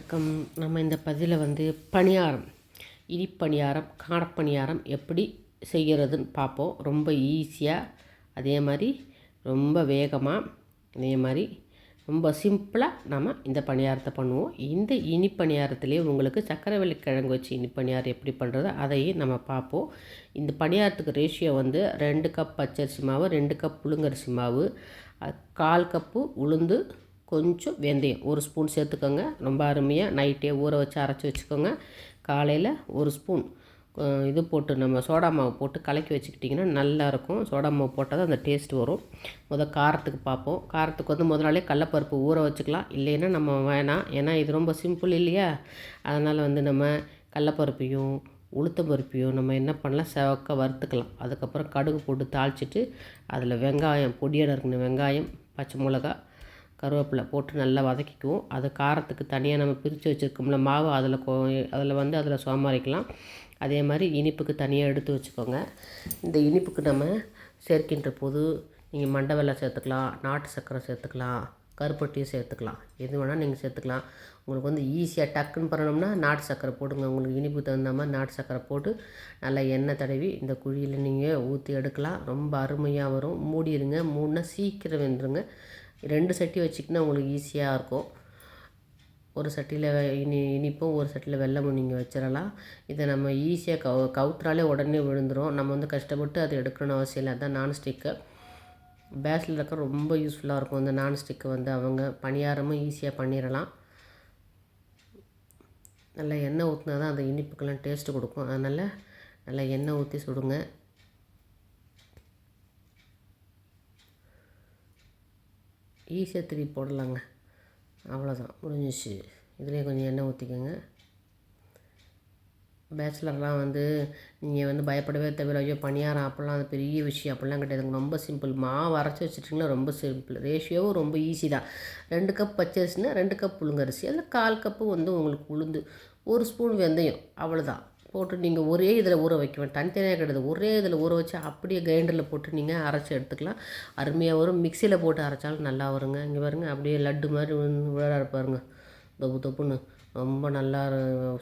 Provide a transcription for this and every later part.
வணக்கம். நம்ம இந்த பதிவில் வந்து பணியாரம், இனிப்பணியாரம், காரப்பணியாரம் எப்படி செய்கிறதுன்னு பார்ப்போம். ரொம்ப ஈஸியாக, அதே மாதிரி ரொம்ப வேகமாக, அதே மாதிரி ரொம்ப சிம்பிளாக நம்ம இந்த பணியாரத்தை பண்ணுவோம். இந்த இனிப்பணியாரத்துலேயே உங்களுக்கு சக்கரவள்ளி கிழங்கு வச்சு இனிப்பணியாரம் எப்படி பண்ணுறது அதையும் நம்ம பார்ப்போம். இந்த பணியாரத்துக்கு ரேஷியோ வந்து 2 கப் பச்சரிசி மாவு, 2 கப் புழுங்கரிசி மாவு, 1/4 கப்பு உளுந்து, கொஞ்சம் வெந்தயம் 1 ஸ்பூன் சேர்த்துக்கோங்க. ரொம்ப அருமையாக நைட்டே ஊற வச்சு அரைச்சி வச்சுக்கோங்க. காலையில் 1 ஸ்பூன் இது போட்டு நம்ம சோடா மாவு போட்டு கலக்கி வச்சுக்கிட்டிங்கன்னா நல்லாயிருக்கும். சோடா மாவு போட்டால் தான் அந்த டேஸ்ட் வரும். காரத்துக்கு பார்ப்போம். காரத்துக்கு வந்து முதல் நாளே கடலப்பருப்பு ஊற வச்சுக்கலாம், இல்லைன்னா நம்ம வேணாம். ஏன்னா இது ரொம்ப சிம்பிள் இல்லையா, அதனால் வந்து நம்ம கடலப்பருப்பையும் உளுத்தம்பருப்பையும் நம்ம என்ன பண்ணலாம், செவக்க வறுத்துக்கலாம். அதுக்கப்புறம் கடுகு போட்டு தாளிச்சிட்டு அதில் வெங்காயம், பொடியாக இருக்கணும் வெங்காயம், பச்சை மிளகா, கருவேப்பிலை போட்டு நல்லா வதக்கிக்குவோம். அது காரத்துக்கு தனியாக நம்ம பிரித்து வச்சுருக்கோம்ல மாவு, அதில் சோமாரிக்கலாம். அதே மாதிரி இனிப்புக்கு தனியாக எடுத்து வச்சுக்கோங்க. இந்த இனிப்புக்கு நம்ம சேர்க்கின்ற போது நீங்கள் மண்டை வெல்லம் சேர்த்துக்கலாம், நாட்டு சர்க்கரை சேர்த்துக்கலாம், கருப்பட்டியும் சேர்த்துக்கலாம். எது வேணால் நீங்கள் சேர்த்துக்கலாம். உங்களுக்கு வந்து ஈஸியாக டக்குன்னு பண்ணணும்னா நாட்டு சர்க்கரை போடுங்க. உங்களுக்கு இனிப்பு தகுந்த மாதிரி நாட்டு சர்க்கரை போட்டு நல்லா எண்ணெய் தடவி இந்த குழியில் நீங்கள் ஊற்றி எடுக்கலாம். ரொம்ப அருமையாக வரும். மூடிடுங்க. மூடினா சீக்கிரம் வெந்துருங்க. 2 சட்டி வச்சிக்கினா உங்களுக்கு ஈஸியாக இருக்கும். ஒரு சட்டியில் இனிப்பும் ஒரு சட்டியில் வெல்லமும் நீங்கள் வச்சிடலாம். இதை நம்ம ஈஸியாக கவுத்துறாலே உடனே விழுந்துடும். நம்ம வந்து கஷ்டப்பட்டு அதை எடுக்கணும்னு அவசியம் இல்லை. அதுதான் நான்ஸ்டிக்கு. பேஸில் இருக்க ரொம்ப யூஸ்ஃபுல்லாக இருக்கும் இந்த நான்ஸ்டிக்கு. வந்து அவங்க பணியாரமும் ஈஸியாக பண்ணிடலாம். நல்லா எண்ணெய் ஊற்றினா தான் அந்த இனிப்புக்கெல்லாம் டேஸ்ட்டு கொடுக்கும். அதனால் நல்லா எண்ணெய் ஊற்றி சுடுங்க. ஈஸியாக திருப்பி போடலாங்க. அவ்வளோதான், முடிஞ்சிச்சு. இதுலேயே கொஞ்சம் எண்ணெய் ஊற்றிக்கோங்க. பேச்சுலர்லாம் வந்து நீங்கள் வந்து பயப்படவே தேவையில்லை. ஐயோ பணியாரம் அப்படிலாம் அது பெரிய விஷயம் அப்படிலாம் கிடையாதுங்க. ரொம்ப சிம்பிள். மாவு அரைச்சி வச்சுட்டிங்கன்னா ரொம்ப சிம்பிள். ரேஷியோவும் ரொம்ப ஈஸி தான். 2 கப் பச்சரிசினா 2 கப் புழுங்கரிசி, அதில் 1/4 கப்பு வந்து உங்களுக்கு உளுந்து, 1 ஸ்பூன் வெந்தயம், அவ்வளோதான் போட்டு நீங்கள் ஒரே இதில் ஊற வைக்க வேண்டாம். தனித்தனியாக கிடையாது, ஒரே இதில் ஊற வச்சு அப்படியே கிரைண்டரில் போட்டு நீங்கள் அரைச்சி எடுத்துக்கலாம். அருமையாக வரும். மிக்சியில் போட்டு அரைச்சாலும் நல்லா வருங்க. இங்கே பாருங்க, அப்படியே லட்டு மாதிரி விழா இருப்பாருங்க, தொப்பு தொப்புன்னு ரொம்ப நல்லா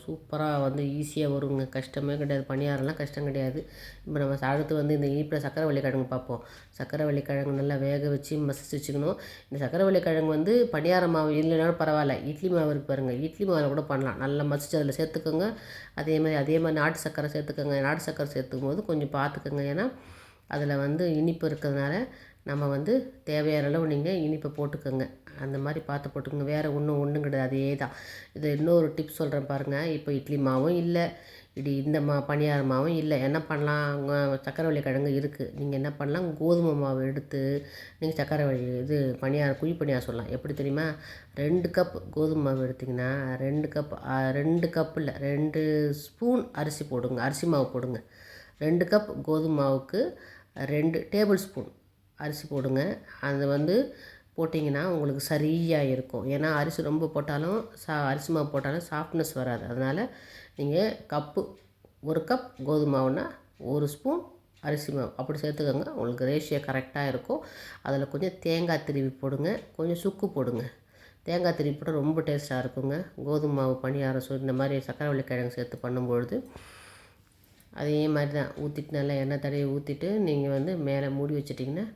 சூப்பராக வந்து ஈஸியாக வருங்க. கஷ்டமே கிடையாது. பணியாரம்லாம் கஷ்டம் கிடையாது. இப்போ நம்ம அடுத்து வந்து இந்த இனிப்பில் சக்கரவள்ளி கிழங்கு பார்ப்போம். சக்கரவள்ளி கிழங்கு நல்லா வேக வச்சு மசிச்சு வச்சுக்கணும். இந்த சக்கரவள்ளி கிழங்கு வந்து பணியார மாவு இல்லைனாலும் பரவாயில்ல, இட்லி மாவு இருக்கு பாருங்கள், இட்லி மாவில் கூட பண்ணலாம். நல்லா மசிச்சு அதில் சேர்த்துக்கோங்க. அதே மாதிரி நாட்டு சக்கரை சேர்த்துக்கோங்க. நாட்டு சக்கரை சேர்த்துக்கும் போது கொஞ்சம் பார்த்துக்கோங்க. ஏன்னா அதில் வந்து இனிப்பு இருக்கிறதுனால நம்ம வந்து தேவையான அளவு நீங்கள் இனிப்பை போட்டுக்கோங்க. அந்த மாதிரி பார்த்து போட்டுக்கோங்க. வேறு ஒன்றும் கிடையாது. அதே தான். இது இன்னொரு டிப்ஸ் சொல்கிறேன் பாருங்கள். இப்போ இட்லி மாவும் இல்லை, இந்த பணியார மாவும் இல்லை, என்ன பண்ணலாம், சக்கரவள்ளி கிழங்கு இருக்குது. நீங்கள் என்ன பண்ணலாம், கோதுமை மாவு எடுத்து நீங்கள் சக்கரவள்ளி குழி பணியாரம் சொல்லலாம். எப்படி தெரியுமா, 2 கப் கோதுமை மாவு எடுத்திங்கன்னா 2 கப் இல்லை 2 ஸ்பூன் அரிசி போடுங்க. அரிசி மாவு போடுங்க. 2 கப் கோதுமை மாவுக்கு 2 டேபிள் ஸ்பூன் அரிசி போடுங்க. அது வந்து போட்டிங்கன்னா உங்களுக்கு சரியாக இருக்கும். ஏன்னா அரிசி ரொம்ப போட்டாலும் அரிசி மாவு போட்டாலும் சாஃப்ட்னஸ் வராது. அதனால் நீங்கள் 1 கப் கோதுமை மாவுனா 1 ஸ்பூன் அரிசி மாவு அப்படி சேர்த்துக்கோங்க. உங்களுக்கு ரேஷியோ கரெக்டாக இருக்கும். அதில் கொஞ்சம் தேங்காய் திருவி போடுங்க, கொஞ்சம் சுக்கு போடுங்க. தேங்காய் திருவி போட்டால் ரொம்ப டேஸ்ட்டாக இருக்குங்க. கோதுமை மாவு பணியாரம் இந்த மாதிரி சக்கரவள்ளி கிழங்கு சேர்த்து பண்ணும்பொழுது அதே மாதிரி தான் ஊற்றிட்டு நல்லா எண்ணெய் தடவி ஊற்றிட்டு நீங்கள் வந்து மேலே மூடி வச்சிட்டிங்கன்னா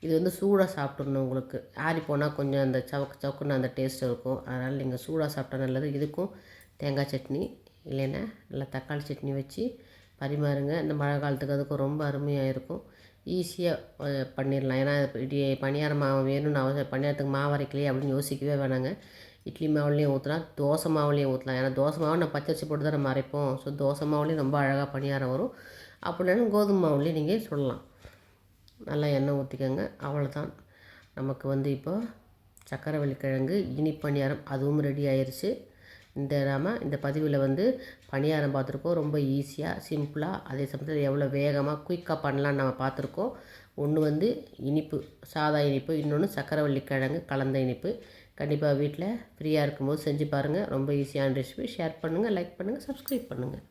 இது வந்து சூடாக சாப்பிட்ணும். உங்களுக்கு ஆறி போனால் கொஞ்சம் அந்த சவுக்குன்னு அந்த டேஸ்ட் இருக்கும். அதனால் நீங்கள் சூடாக சாப்பிட்டா நல்லது. இதுக்கும் தேங்காய் சட்னி இல்லைன்னா நல்லா தக்காளி சட்னி வச்சு பரிமாறுங்க. இந்த மழை காலத்துக்கு அதுக்கும் ரொம்ப அருமையாக இருக்கும். ஈஸியாக பண்ணிடலாம். ஏன்னா பணியாரம் மாவு வேணும்னு அவசியம், பணியாரத்துக்கு மாவு அரைக்கலையே அப்படின்னு யோசிக்கவே வேணாங்க. இட்லி மாவுலேயும் ஊற்றலாம், தோசை மாவுலேயும் ஊற்றலாம். ஏன்னா தோசை மாவு நம்ம பச்சரிசி போட்டு தான் நம்ம அரைப்போம். ஸோ தோசை மாவுலேயும் ரொம்ப அழகாக பணியாரம் வரும். அப்படின்னாலும் கோதுமை மாவுலேயும் நீங்கள் சொல்லலாம். நல்லா எண்ணெய் ஊற்றிக்கோங்க. அவ்வளோதான். நமக்கு வந்து இப்போ சக்கரவள்ளி கிழங்கு இனிப்பணியாரம் அதுவும் ரெடி ஆயிடுச்சு. இந்த பதிவில் வந்து பணியாரம் பார்த்துருக்கோம். ரொம்ப ஈஸியாக சிம்பிளாக, அதே சமயத்தில் எவ்வளோ வேகமாக குயிக்காக பண்ணலான்னு நம்ம பார்த்துருக்கோம். ஒன்று வந்து இனிப்பு, சாதா இனிப்பு, இன்னொன்று சக்கரவள்ளி கிழங்கு கலந்த இனிப்பு. கண்டிப்பாக வீட்டில் ஃப்ரீயாக இருக்கும்போது செஞ்சு பாருங்கள். ரொம்ப ஈஸியான ரெசிபி. ஷேர் பண்ணுங்கள், லைக் பண்ணுங்கள், சப்ஸ்கிரைப் பண்ணுங்கள்.